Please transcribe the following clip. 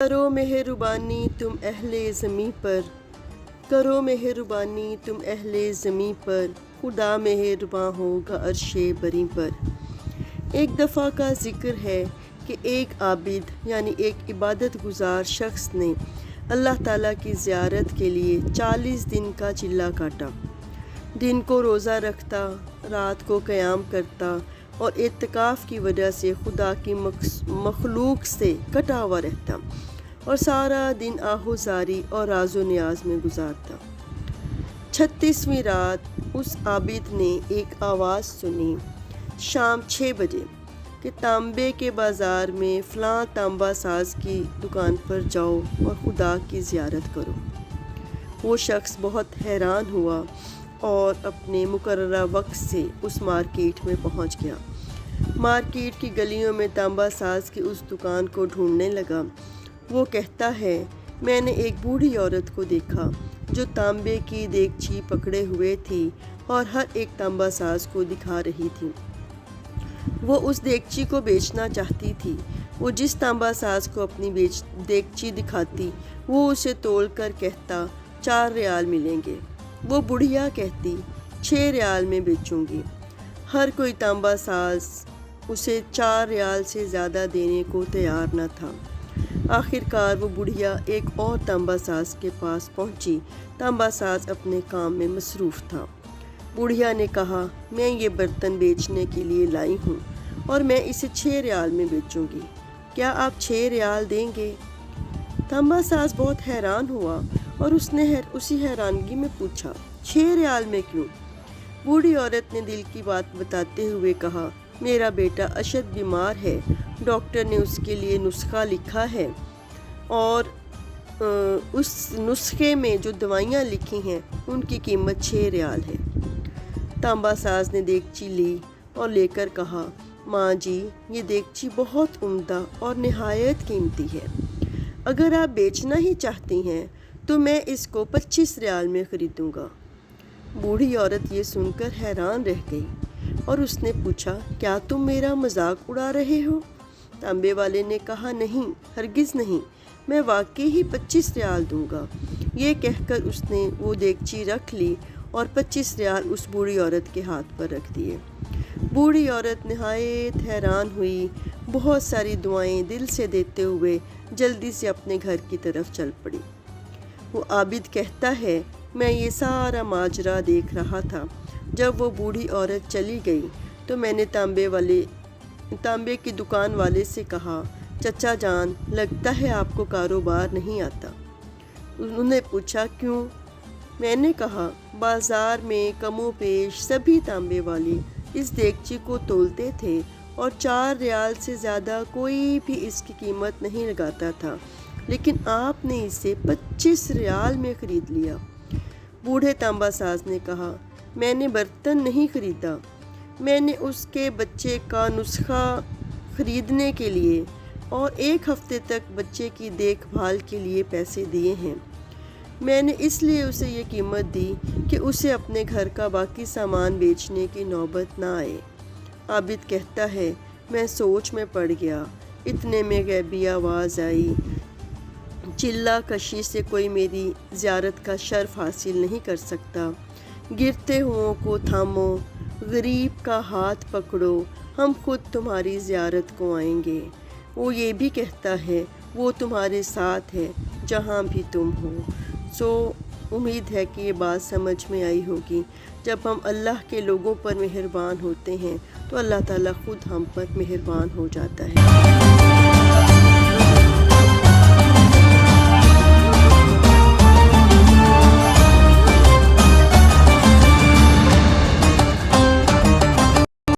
کرو مہربانی تم اہل زمیں پر، کرو مہربانی تم اہل زمیں پر، خدا مہرباں ہوگا عرش بری پر۔ ایک دفعہ کا ذکر ہے کہ ایک عابد یعنی ایک عبادت گزار شخص نے اللہ تعالیٰ کی زیارت کے لیے 40 دن کا چلہ کاٹا۔ دن کو روزہ رکھتا، رات کو قیام کرتا اور اعتکاف کی وجہ سے خدا کی مخلوق سے کٹا ہوا رہتا اور سارا دن آہوزاری اور راز و نیاز میں گزارتا۔ 36ویں رات اس عابد نے ایک آواز سنی شام 6 بجے کہ تانبے کے بازار میں فلاں تانبا ساز کی دکان پر جاؤ اور خدا کی زیارت کرو۔ وہ شخص بہت حیران ہوا اور اپنے مقررہ وقت سے اس مارکیٹ میں پہنچ گیا۔ مارکیٹ کی گلیوں میں تانبا ساز کی اس دکان کو ڈھونڈنے لگا۔ وہ کہتا ہے، میں نے ایک بوڑھی عورت کو دیکھا جو تانبے کی دیگچی پکڑے ہوئے تھی اور ہر ایک تانبا ساز کو دکھا رہی تھی۔ وہ اس دیگچی کو بیچنا چاہتی تھی۔ وہ جس تانبا ساز کو اپنی دیگچی دکھاتی وہ اسے تول کر کہتا 4 ریال ملیں گے۔ وہ بڑھیا کہتی 6 ریال میں بیچوں گی۔ ہر کوئی تانبا ساز اسے 4 ریال سے زیادہ دینے کو تیار نہ تھا۔ آخر کار وہ بڑھیا ایک اور تانبا ساز کے پاس پہنچی۔ تانبا ساز اپنے کام میں مصروف تھا۔ بڑھیا نے کہا، میں یہ برتن بیچنے کے لیے لائی ہوں اور میں اسے 6 ریال میں بیچوں گی، کیا آپ 6 ریال دیں گے؟ تانبا ساز بہت حیران ہوا اور اس نے اسی حیرانگی میں پوچھا، 6 ریال میں کیوں؟ بوڑھی عورت نے دل کی بات بتاتے ہوئے کہا، میرا بیٹا اشد بیمار ہے، ڈاکٹر نے اس کے لیے نسخہ لکھا ہے اور اس نسخے میں جو دوائیاں لکھی ہیں ان کی قیمت 6 ریال ہے۔ تانبا ساز نے دیگچی لی اور لے کر کہا، ماں جی یہ دیگچی بہت عمدہ اور نہایت قیمتی ہے، اگر آپ بیچنا ہی چاہتی ہیں تو میں اس کو 25 ریال میں خریدوں گا۔ بوڑھی عورت یہ سن کر حیران رہ گئی اور اس نے پوچھا، کیا تم میرا مذاق اڑا رہے ہو؟ تانبے والے نے کہا، نہیں، ہرگز نہیں، میں واقعی ہی 25 ریال دوں گا۔ یہ کہہ کر اس نے وہ دیگچی رکھ لی اور 25 ریال اس بوڑھی عورت کے ہاتھ پر رکھ دیے۔ بوڑھی عورت نہایت حیران ہوئی، بہت ساری دعائیں دل سے دیتے ہوئے جلدی سے اپنے گھر کی طرف چل پڑی۔ وہ عابد کہتا ہے، میں یہ سارا ماجرا دیکھ رہا تھا۔ جب وہ بوڑھی عورت چلی گئی تو میں نے تانبے کی دکان والے سے کہا، چچا جان، لگتا ہے آپ کو کاروبار نہیں آتا۔ انہوں نے پوچھا، کیوں؟ میں نے کہا، بازار میں کم و بیش سبھی تانبے والے اس دیگچی کو تولتے تھے اور 4 ریال سے زیادہ کوئی بھی اس کی قیمت نہیں لگاتا تھا، لیکن آپ نے اسے 25 ریال میں خرید لیا۔ بوڑھے تانبا ساز نے کہا، میں نے برتن نہیں خریدا، میں نے اس کے بچے کا نسخہ خریدنے کے لیے اور 1 ہفتے تک بچے کی دیکھ بھال کے لیے پیسے دیے ہیں۔ میں نے اس لیے اسے یہ قیمت دی کہ اسے اپنے گھر کا باقی سامان بیچنے کی نوبت نہ آئے۔ عابد کہتا ہے، میں سوچ میں پڑ گیا، اتنے میں غیبی آواز آئی، چلہ کشی سے کوئی میری زیارت کا شرف حاصل نہیں کر سکتا، گرتے ہوں کو تھامو، غریب کا ہاتھ پکڑو، ہم خود تمہاری زیارت کو آئیں گے۔ وہ یہ بھی کہتا ہے، وہ تمہارے ساتھ ہے جہاں بھی تم ہو۔ امید ہے کہ یہ بات سمجھ میں آئی ہوگی۔ جب ہم اللہ کے لوگوں پر مہربان ہوتے ہیں تو اللہ تعالیٰ خود ہم پر مہربان ہو جاتا ہے۔